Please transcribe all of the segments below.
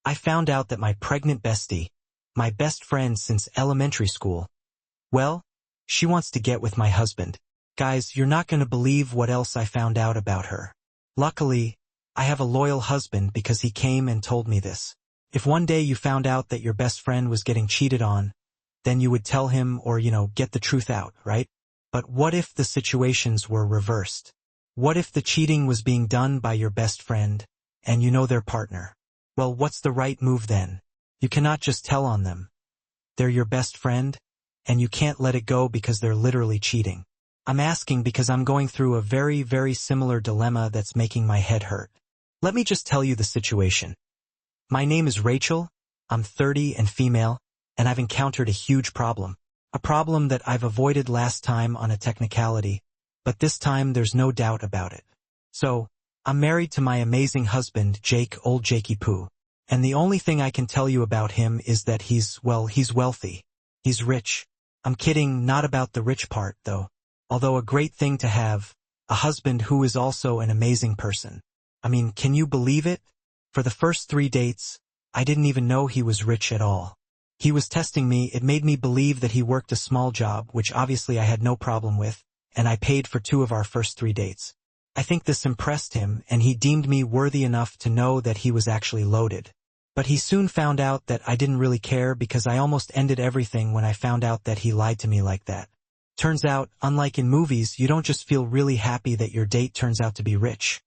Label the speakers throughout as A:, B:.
A: I found out that my pregnant bestie, my best friend since elementary school, well, she wants to get with my husband. Guys, you're not gonna believe what else I found out about her. Luckily, I have a loyal husband because he came and told me this. If one day you found out that your best friend was getting cheated on, then you would tell him or, get the truth out, right? But what if the situations were reversed? What if the cheating was being done by your best friend, and you know their partner? Well, what's the right move then? You cannot just tell on them. They're your best friend, and you can't let it go because they're literally cheating. I'm asking because I'm going through a very, very similar dilemma that's making my head hurt. Let me just tell you the situation. My name is Rachel, I'm 30 and female, and I've encountered a huge problem. A problem that I've avoided last time on a technicality, but this time there's no doubt about it. So, I'm married to my amazing husband, Jake, old Jakey Poo. And the only thing I can tell you about him is that he's wealthy. He's rich. I'm kidding, not about the rich part, though. Although a great thing to have, a husband who is also an amazing person. I mean, can you believe it? For the first 3 dates, I didn't even know he was rich at all. He was testing me. It made me believe that he worked a small job, which obviously I had no problem with, and I paid for 2 of our first 3 dates. I think this impressed him, and he deemed me worthy enough to know that he was actually loaded. But he soon found out that I didn't really care because I almost ended everything when I found out that he lied to me like that. Turns out, unlike in movies, you don't just feel really happy that your date turns out to be rich.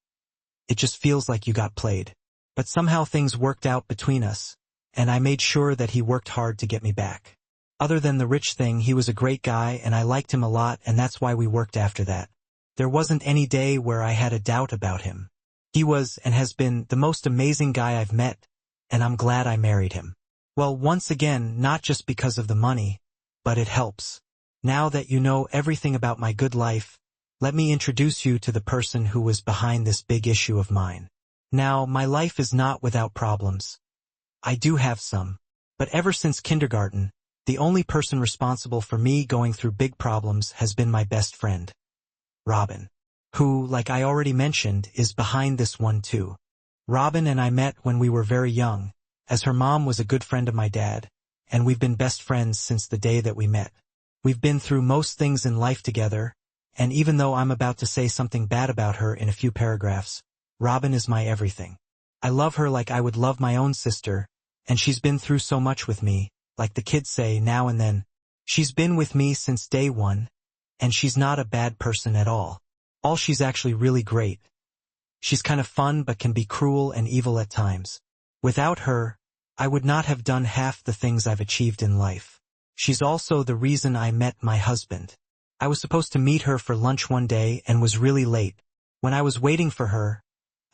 A: It just feels like you got played. But somehow things worked out between us, and I made sure that he worked hard to get me back. Other than the rich thing, he was a great guy and I liked him a lot, and that's why we worked after that. There wasn't any day where I had a doubt about him. He was and has been the most amazing guy I've met, and I'm glad I married him. Well, once again, not just because of the money, but it helps. Now that you know everything about my good life, let me introduce you to the person who was behind this big issue of mine. Now, my life is not without problems. I do have some. But ever since kindergarten, the only person responsible for me going through big problems has been my best friend, Robin, who, like I already mentioned, is behind this one too. Robin and I met when we were very young, as her mom was a good friend of my dad, and we've been best friends since the day that we met. We've been through most things in life together, and even though I'm about to say something bad about her in a few paragraphs, Robin is my everything. I love her like I would love my own sister, and she's been through so much with me, like the kids say now and then. She's been with me since day one, and she's not a bad person at all. She's actually really great. She's kind of fun but can be cruel and evil at times. Without her, I would not have done half the things I've achieved in life. She's also the reason I met my husband. I was supposed to meet her for lunch one day and was really late. When I was waiting for her,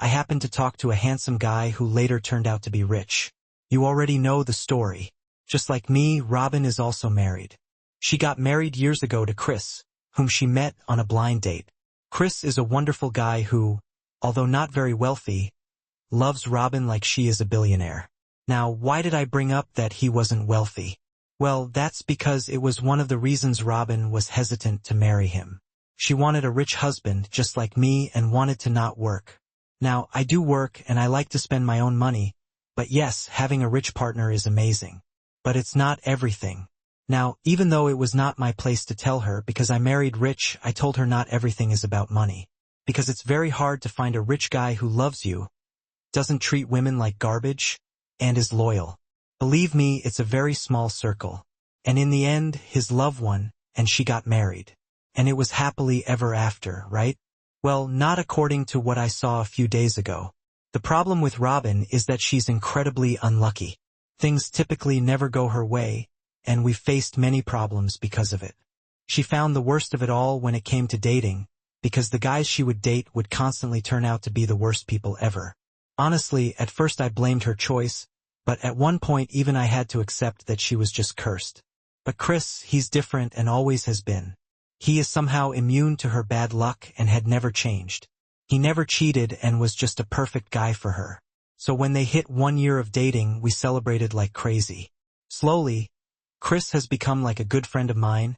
A: I happened to talk to a handsome guy who later turned out to be rich. You already know the story. Just like me, Robin is also married. She got married years ago to Chris, whom she met on a blind date. Chris is a wonderful guy who, although not very wealthy, loves Robin like she is a billionaire. Now, why did I bring up that he wasn't wealthy? Well, that's because it was one of the reasons Robin was hesitant to marry him. She wanted a rich husband just like me and wanted to not work. Now, I do work and I like to spend my own money, but yes, having a rich partner is amazing. But it's not everything. Now, even though it was not my place to tell her because I married rich, I told her not everything is about money. Because it's very hard to find a rich guy who loves you, doesn't treat women like garbage, and is loyal. Believe me, it's a very small circle. And in the end, his love won, and she got married. And it was happily ever after, right? Well, not according to what I saw a few days ago. The problem with Robin is that she's incredibly unlucky. Things typically never go her way, and we've faced many problems because of it. She found the worst of it all when it came to dating, because the guys she would date would constantly turn out to be the worst people ever. Honestly, at first I blamed her choice, but at one point even I had to accept that she was just cursed. But Chris, he's different and always has been. He is somehow immune to her bad luck and had never changed. He never cheated and was just a perfect guy for her. So when they hit 1 year of dating, we celebrated like crazy. Slowly, Chris has become like a good friend of mine,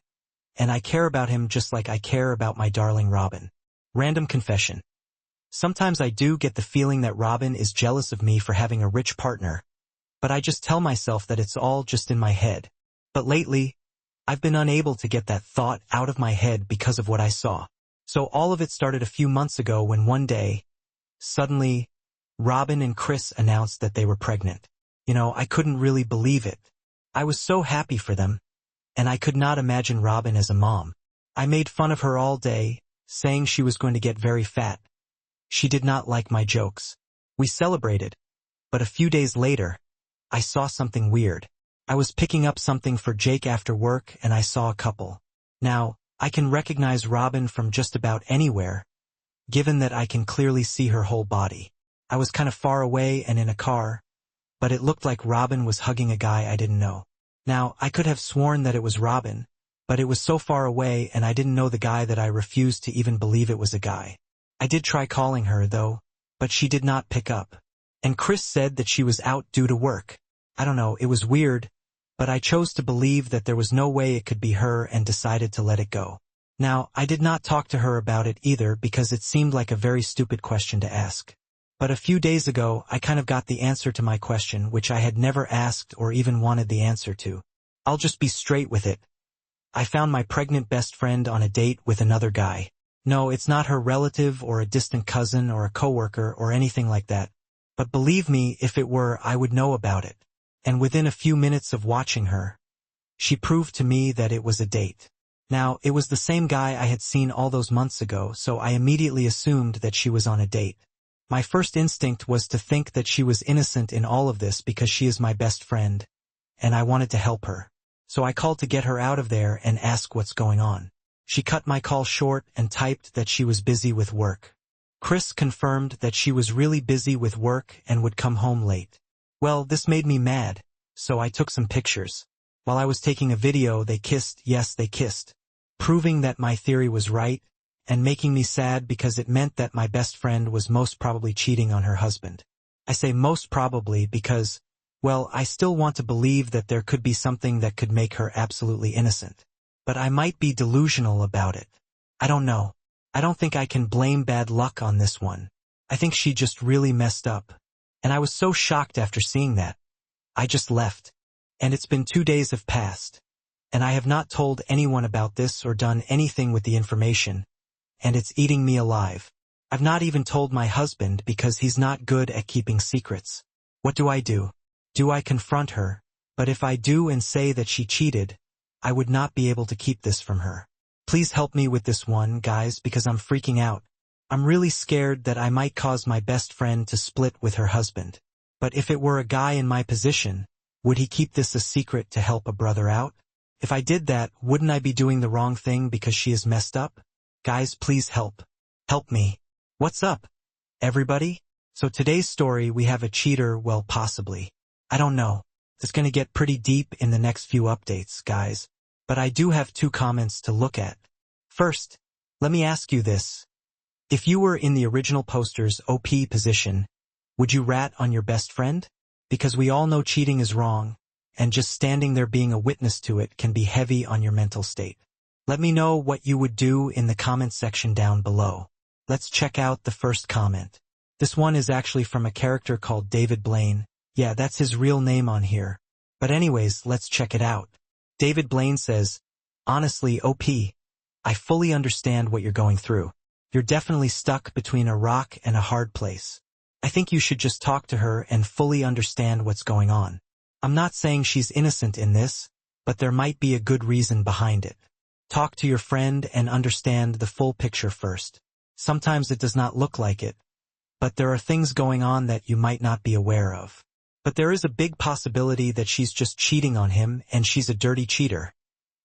A: and I care about him just like I care about my darling Robin. Random confession. Sometimes I do get the feeling that Robin is jealous of me for having a rich partner, but I just tell myself that it's all just in my head. But lately, I've been unable to get that thought out of my head because of what I saw. So all of it started a few months ago when one day, suddenly, Robin and Chris announced that they were pregnant. I couldn't really believe it. I was so happy for them, and I could not imagine Robin as a mom. I made fun of her all day, saying she was going to get very fat. She did not like my jokes. We celebrated, but a few days later, I saw something weird. I was picking up something for Jake after work and I saw a couple. Now, I can recognize Robin from just about anywhere, given that I can clearly see her whole body. I was kind of far away and in a car, but it looked like Robin was hugging a guy I didn't know. Now, I could have sworn that it was Robin, but it was so far away and I didn't know the guy that I refused to even believe it was a guy. I did try calling her, though, but she did not pick up. And Chris said that she was out due to work. I don't know, it was weird, but I chose to believe that there was no way it could be her and decided to let it go. Now, I did not talk to her about it either because it seemed like a very stupid question to ask. But a few days ago, I kind of got the answer to my question, which I had never asked or even wanted the answer to. I'll just be straight with it. I found my pregnant best friend on a date with another guy. No, it's not her relative or a distant cousin or a coworker or anything like that. But believe me, if it were, I would know about it. And within a few minutes of watching her, she proved to me that it was a date. Now, it was the same guy I had seen all those months ago, so I immediately assumed that she was on a date. My first instinct was to think that she was innocent in all of this because she is my best friend, and I wanted to help her. So I called to get her out of there and ask what's going on. She cut my call short and typed that she was busy with work. Chris confirmed that she was really busy with work and would come home late. Well, this made me mad, so I took some pictures. While I was taking a video, they kissed, yes, they kissed, proving that my theory was right, and making me sad because it meant that my best friend was most probably cheating on her husband. I say most probably because, well, I still want to believe that there could be something that could make her absolutely innocent. But I might be delusional about it. I don't know. I don't think I can blame bad luck on this one. I think she just really messed up. And I was so shocked after seeing that. I just left. And it's been 2 days have passed. And I have not told anyone about this or done anything with the information. And it's eating me alive. I've not even told my husband because he's not good at keeping secrets. What do? Do I confront her? But if I do and say that she cheated, I would not be able to keep this from her. Please help me with this one, guys, because I'm freaking out. I'm really scared that I might cause my best friend to split with her husband. But if it were a guy in my position, would he keep this a secret to help a brother out? If I did that, wouldn't I be doing the wrong thing because she is messed up? Guys, please help. Help me. What's up, everybody? So today's story, we have a cheater, well, possibly. I don't know. It's going to get pretty deep in the next few updates, guys. But I do have 2 comments to look at. First, let me ask you this. If you were in the original poster's OP position, would you rat on your best friend? Because we all know cheating is wrong, and just standing there being a witness to it can be heavy on your mental state. Let me know what you would do in the comment section down below. Let's check out the first comment. This one is actually from a character called David Blaine. Yeah, that's his real name on here. But anyways, let's check it out. David Blaine says, honestly, OP, I fully understand what you're going through. You're definitely stuck between a rock and a hard place. I think you should just talk to her and fully understand what's going on. I'm not saying she's innocent in this, but there might be a good reason behind it. Talk to your friend and understand the full picture first. Sometimes it does not look like it, but there are things going on that you might not be aware of. But there is a big possibility that she's just cheating on him and she's a dirty cheater.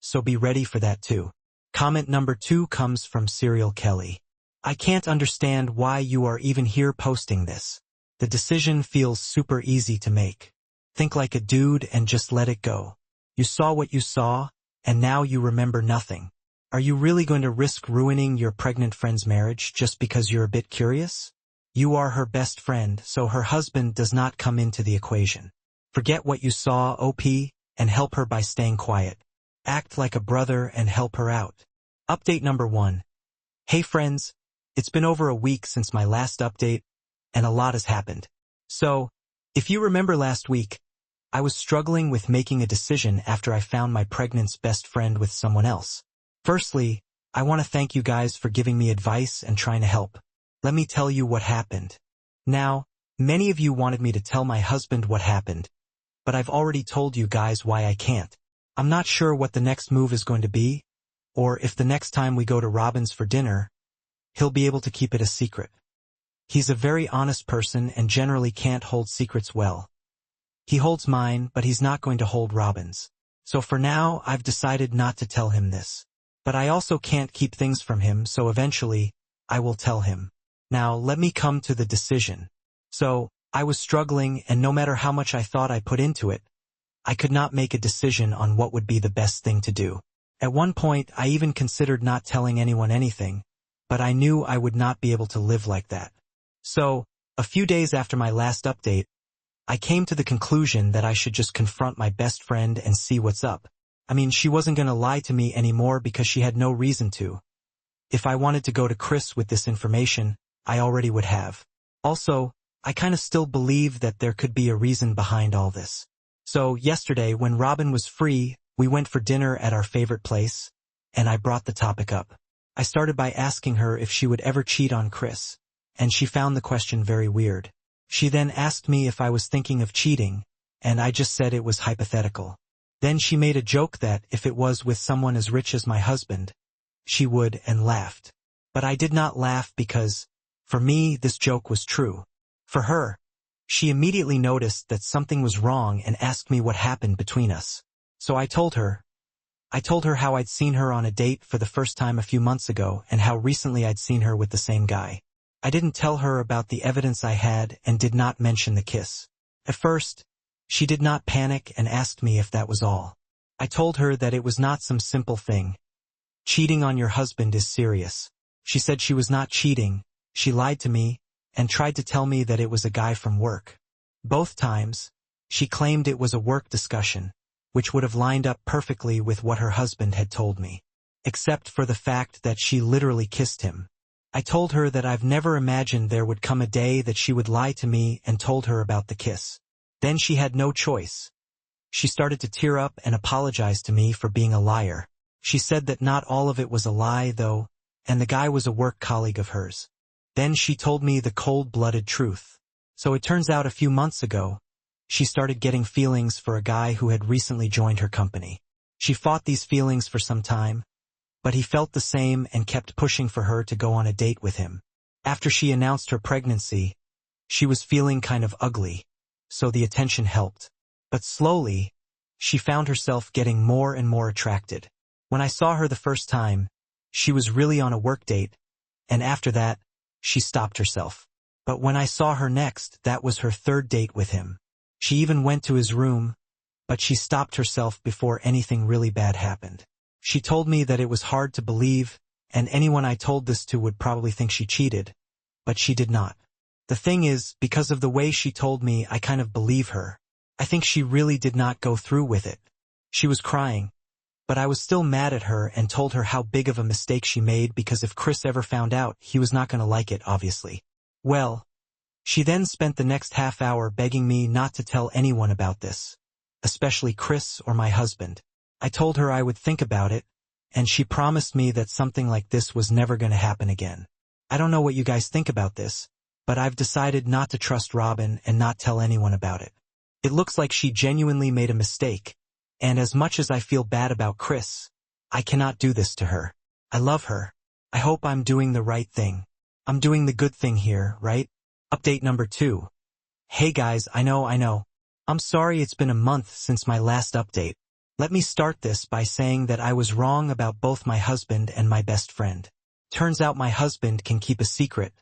A: So be ready for that too. Comment number 2 comes from Serial Kelly. I can't understand why you are even here posting this. The decision feels super easy to make. Think like a dude and just let it go. You saw what you saw, and now you remember nothing. Are you really going to risk ruining your pregnant friend's marriage just because you're a bit curious? You are her best friend, so her husband does not come into the equation. Forget what you saw, OP, and help her by staying quiet. Act like a brother and help her out. Update number 1. Hey friends, it's been over a week since my last update, and a lot has happened. So, if you remember last week, I was struggling with making a decision after I found my pregnant's best friend with someone else. Firstly, I want to thank you guys for giving me advice and trying to help. Let me tell you what happened. Now, many of you wanted me to tell my husband what happened, but I've already told you guys why I can't. I'm not sure what the next move is going to be, or if the next time we go to Robin's for dinner, he'll be able to keep it a secret. He's a very honest person and generally can't hold secrets well. He holds mine, but he's not going to hold Robin's. So for now, I've decided not to tell him this. But I also can't keep things from him, so eventually, I will tell him. Now, let me come to the decision. So, I was struggling, and no matter how much I thought I put into it, I could not make a decision on what would be the best thing to do. At one point, I even considered not telling anyone anything, but I knew I would not be able to live like that. So, a few days after my last update, I came to the conclusion that I should just confront my best friend and see what's up. I mean, she wasn't going to lie to me anymore because she had no reason to. If I wanted to go to Chris with this information, I already would have. Also, I kind of still believe that there could be a reason behind all this. So, yesterday, when Robin was free, we went for dinner at our favorite place, and I brought the topic up. I started by asking her if she would ever cheat on Chris, and she found the question very weird. She then asked me if I was thinking of cheating, and I just said it was hypothetical. Then she made a joke that, if it was with someone as rich as my husband, she would, and laughed. But I did not laugh because, for me, this joke was true. For her, she immediately noticed that something was wrong and asked me what happened between us. So I told her how I'd seen her on a date for the first time a few months ago and how recently I'd seen her with the same guy. I didn't tell her about the evidence I had and did not mention the kiss. At first, she did not panic and asked me if that was all. I told her that it was not some simple thing. Cheating on your husband is serious. She said she was not cheating, she lied to me, and tried to tell me that it was a guy from work. Both times, she claimed it was a work discussion, which would have lined up perfectly with what her husband had told me. Except for the fact that she literally kissed him. I told her that I've never imagined there would come a day that she would lie to me and told her about the kiss. Then she had no choice. She started to tear up and apologize to me for being a liar. She said that not all of it was a lie, though, and the guy was a work colleague of hers. Then she told me the cold-blooded truth. So it turns out a few months ago, she started getting feelings for a guy who had recently joined her company. She fought these feelings for some time, but he felt the same and kept pushing for her to go on a date with him. After she announced her pregnancy, she was feeling kind of ugly, so the attention helped. But slowly, she found herself getting more and more attracted. When I saw her the first time, she was really on a work date, and after that, she stopped herself. But when I saw her next, that was her third date with him. She even went to his room, but she stopped herself before anything really bad happened. She told me that it was hard to believe, and anyone I told this to would probably think she cheated, but she did not. The thing is, because of the way she told me, I kind of believe her. I think she really did not go through with it. She was crying, but I was still mad at her and told her how big of a mistake she made because if Chris ever found out, he was not going to like it, obviously. Well, she then spent the next half hour begging me not to tell anyone about this, especially Chris or my husband. I told her I would think about it, and she promised me that something like this was never going to happen again. I don't know what you guys think about this, but I've decided not to trust Robin and not tell anyone about it. It looks like she genuinely made a mistake, and as much as I feel bad about Chris, I cannot do this to her. I love her. I hope I'm doing the right thing. I'm doing the good thing here, right? Update number 2. Hey guys, I know. I'm sorry it's been a month since my last update. Let me start this by saying that I was wrong about both my husband and my best friend. Turns out my husband can keep a secret.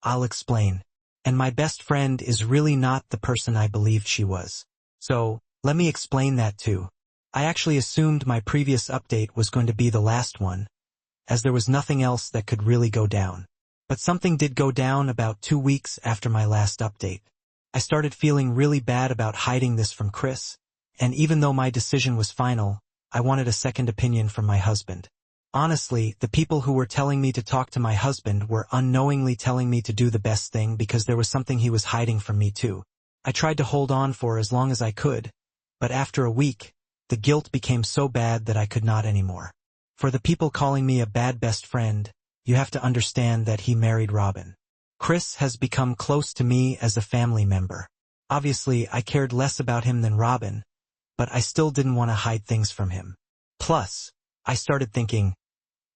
A: I'll explain. And my best friend is really not the person I believed she was. So, let me explain that too. I actually assumed my previous update was going to be the last one, as there was nothing else that could really go down. But something did go down about 2 weeks after my last update. I started feeling really bad about hiding this from Chris, and even though my decision was final, I wanted a second opinion from my husband. Honestly, the people who were telling me to talk to my husband were unknowingly telling me to do the best thing because there was something he was hiding from me too. I tried to hold on for as long as I could, but after a week, the guilt became so bad that I could not anymore. For the people calling me a bad best friend, you have to understand that he married Robin. Chris has become close to me as a family member. Obviously, I cared less about him than Robin, but I still didn't want to hide things from him. Plus, I started thinking,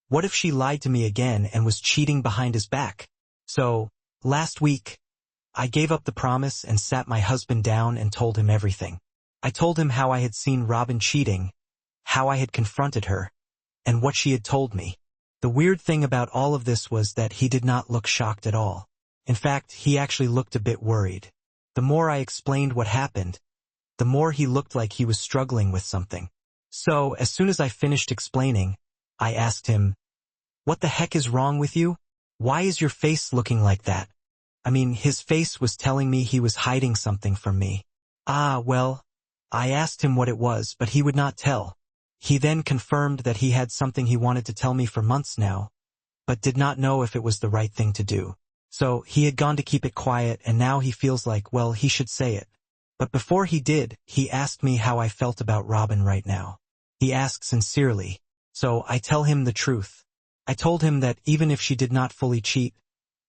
A: what if she lied to me again and was cheating behind his back? So, last week, I gave up the promise and sat my husband down and told him everything. I told him how I had seen Robin cheating, how I had confronted her, and what she had told me. The weird thing about all of this was that he did not look shocked at all. In fact, he actually looked a bit worried. The more I explained what happened, the more he looked like he was struggling with something. So, as soon as I finished explaining, I asked him, "What the heck is wrong with you? Why is your face looking like that?" I mean, his face was telling me he was hiding something from me. Well, I asked him what it was, but he would not tell. He then confirmed that he had something he wanted to tell me for months now, but did not know if it was the right thing to do. So, he had gone to keep it quiet, and now he feels like, well, he should say it. But before he did, he asked me how I felt about Robin right now. He asked sincerely, so I tell him the truth. I told him that even if she did not fully cheat,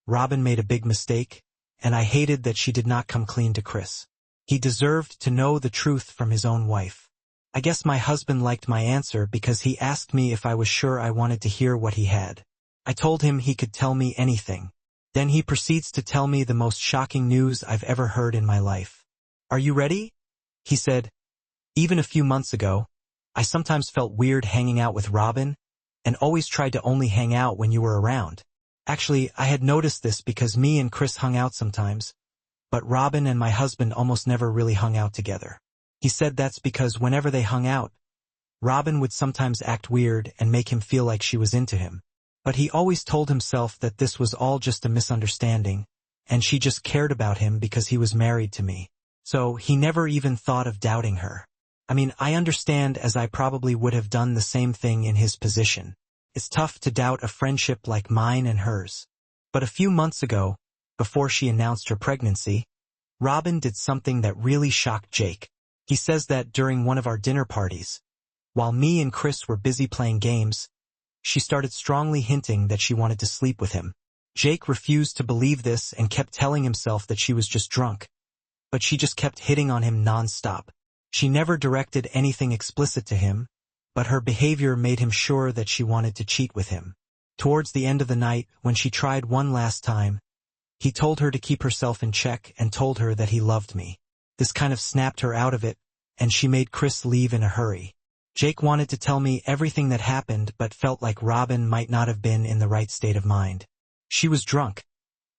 A: Robin made a big mistake, and I hated that she did not come clean to Chris. He deserved to know the truth from his own wife. I guess my husband liked my answer because he asked me if I was sure I wanted to hear what he had. I told him he could tell me anything. Then he proceeds to tell me the most shocking news I've ever heard in my life. "Are you ready?" He said, "Even a few months ago, I sometimes felt weird hanging out with Robin, and always tried to only hang out when you were around. Actually, I had noticed this because me and Chris hung out sometimes, but Robin and my husband almost never really hung out together." He said that's because whenever they hung out, Robin would sometimes act weird and make him feel like she was into him. But he always told himself that this was all just a misunderstanding, and she just cared about him because he was married to me. So he never even thought of doubting her. I mean, I understand, as I probably would have done the same thing in his position. It's tough to doubt a friendship like mine and hers. But a few months ago, before she announced her pregnancy, Robin did something that really shocked Jake. He says that during one of our dinner parties, while me and Chris were busy playing games, she started strongly hinting that she wanted to sleep with him. Jake refused to believe this and kept telling himself that she was just drunk. But she just kept hitting on him non-stop. She never directed anything explicit to him, but her behavior made him sure that she wanted to cheat with him. Towards the end of the night, when she tried one last time, he told her to keep herself in check and told her that he loved me. This kind of snapped her out of it, and she made Chris leave in a hurry. Jake wanted to tell me everything that happened but felt like Robin might not have been in the right state of mind. She was drunk.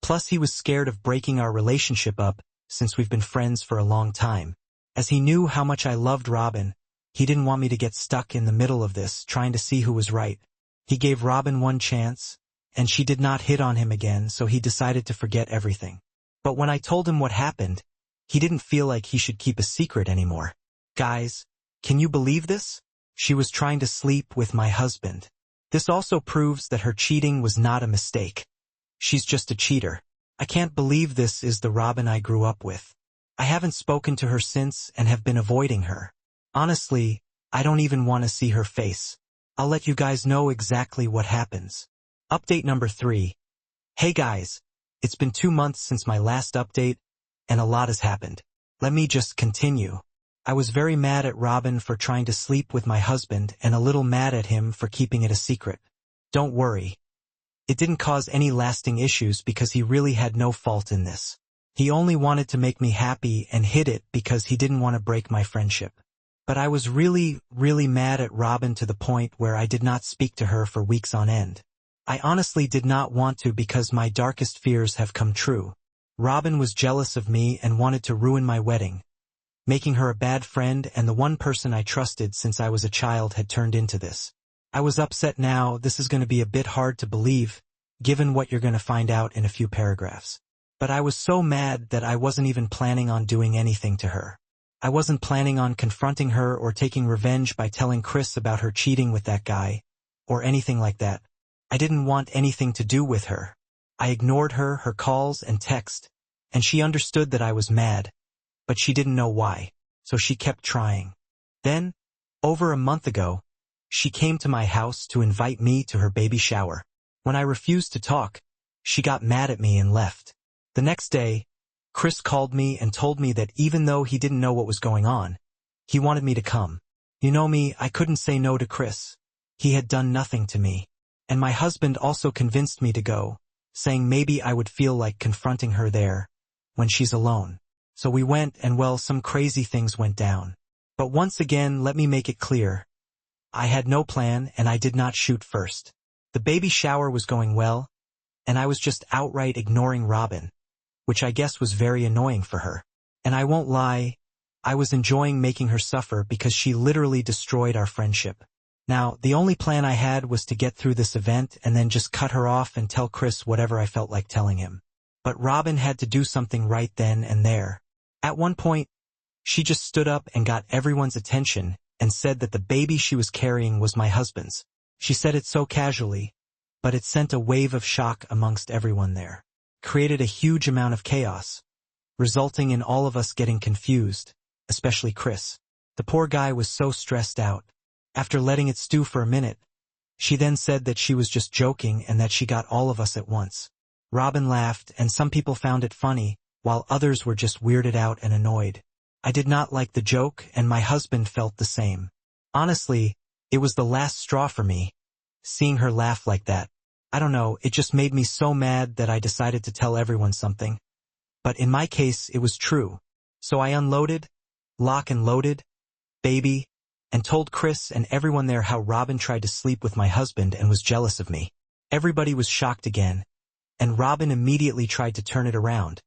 A: Plus he was scared of breaking our relationship up, since we've been friends for a long time. As he knew how much I loved Robin, he didn't want me to get stuck in the middle of this, trying to see who was right. He gave Robin one chance, and she did not hit on him again, so he decided to forget everything. But when I told him what happened, he didn't feel like he should keep a secret anymore. Guys, can you believe this? She was trying to sleep with my husband. This also proves that her cheating was not a mistake. She's just a cheater. I can't believe this is the Robin I grew up with. I haven't spoken to her since and have been avoiding her. Honestly, I don't even want to see her face. I'll let you guys know exactly what happens. Update number 3. Hey guys, it's been 2 months since my last update, and a lot has happened. Let me just continue. I was very mad at Robin for trying to sleep with my husband and a little mad at him for keeping it a secret. Don't worry. It didn't cause any lasting issues because he really had no fault in this. He only wanted to make me happy and hid it because he didn't want to break my friendship. But I was really mad at Robin to the point where I did not speak to her for weeks on end. I honestly did not want to because my darkest fears have come true. Robin was jealous of me and wanted to ruin my wedding, making her a bad friend, and the one person I trusted since I was a child had turned into this. I was upset now. This is going to be a bit hard to believe, given what you're going to find out in a few paragraphs. But I was so mad that I wasn't even planning on doing anything to her. I wasn't planning on confronting her or taking revenge by telling Chris about her cheating with that guy, or anything like that. I didn't want anything to do with her. I ignored her calls and text, and she understood that I was mad. but she didn't know why, so she kept trying. Then, over a month ago, she came to my house to invite me to her baby shower. When I refused to talk, she got mad at me and left. The next day, Chris called me and told me that even though he didn't know what was going on, he wanted me to come. You know me, I couldn't say no to Chris. He had done nothing to me. And my husband also convinced me to go, saying maybe I would feel like confronting her there, when she's alone. So we went and well, some crazy things went down. But once again, let me make it clear. I had no plan and I did not shoot first. The baby shower was going well, and I was just outright ignoring Robin, which I guess was very annoying for her. And I won't lie, I was enjoying making her suffer because she literally destroyed our friendship. Now, the only plan I had was to get through this event and then just cut her off and tell Chris whatever I felt like telling him. But Robin had to do something right then and there. At one point, she just stood up and got everyone's attention and said that the baby she was carrying was my husband's. She said it so casually, but it sent a wave of shock amongst everyone there. Created a huge amount of chaos, resulting in all of us getting confused, especially Chris. The poor guy was so stressed out. After letting it stew for a minute, she then said that she was just joking and that she got all of us at once. Robin laughed, and some people found it funny, while others were just weirded out and annoyed. I did not like the joke, and my husband felt the same. Honestly, it was the last straw for me, seeing her laugh like that. I don't know, it just made me so mad that I decided to tell everyone something. But in my case, it was true. So I unloaded, lock and loaded, baby, and told Chris and everyone there how Robin tried to sleep with my husband and was jealous of me. Everybody was shocked again, and Robin immediately tried to turn it around,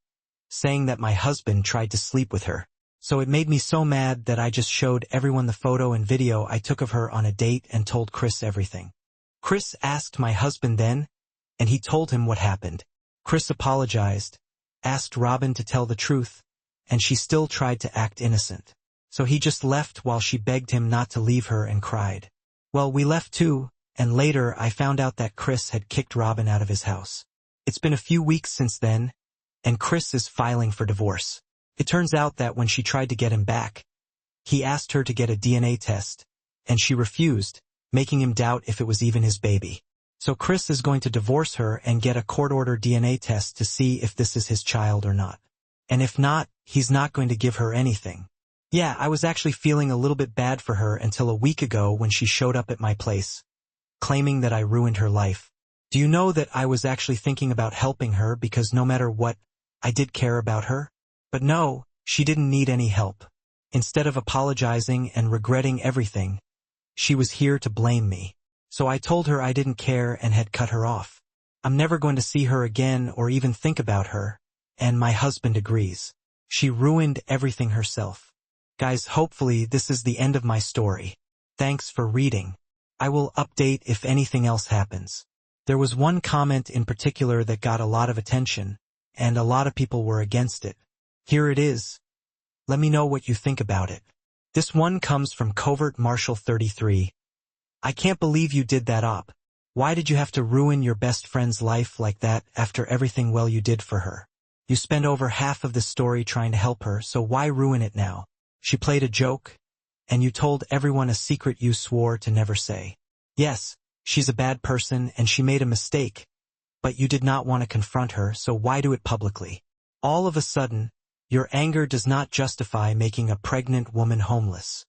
A: saying that my husband tried to sleep with her. So it made me so mad that I just showed everyone the photo and video I took of her on a date and told Chris everything. Chris asked my husband then, and he told him what happened. Chris apologized, asked Robin to tell the truth, and she still tried to act innocent. So he just left while she begged him not to leave her and cried. Well, we left too, and later I found out that Chris had kicked Robin out of his house. It's been a few weeks since then, and Chris is filing for divorce. It turns out that when she tried to get him back, he asked her to get a DNA test, and she refused, making him doubt if it was even his baby. So Chris is going to divorce her and get a court-ordered DNA test to see if this is his child or not. And if not, he's not going to give her anything. Yeah, I was actually feeling a little bit bad for her until a week ago when she showed up at my place, claiming that I ruined her life. Do you know that I was actually thinking about helping her because no matter what, I did care about her? But no, she didn't need any help. Instead of apologizing and regretting everything, she was here to blame me. So I told her I didn't care and had cut her off. I'm never going to see her again or even think about her, and my husband agrees. She ruined everything herself. Guys, hopefully this is the end of my story. Thanks for reading. I will update if anything else happens. There was one comment in particular that got a lot of attention, and a lot of people were against it. Here it is. Let me know what you think about it. This one comes from Covert Marshal 33. I can't believe you did that op. Why did you have to ruin your best friend's life like that after everything well you did for her? You spent over half of the story trying to help her, so why ruin it now? She played a joke, and you told everyone a secret you swore to never say. Yes, she's a bad person and she made a mistake, but you did not want to confront her, so why do it publicly? All of a sudden, your anger does not justify making a pregnant woman homeless.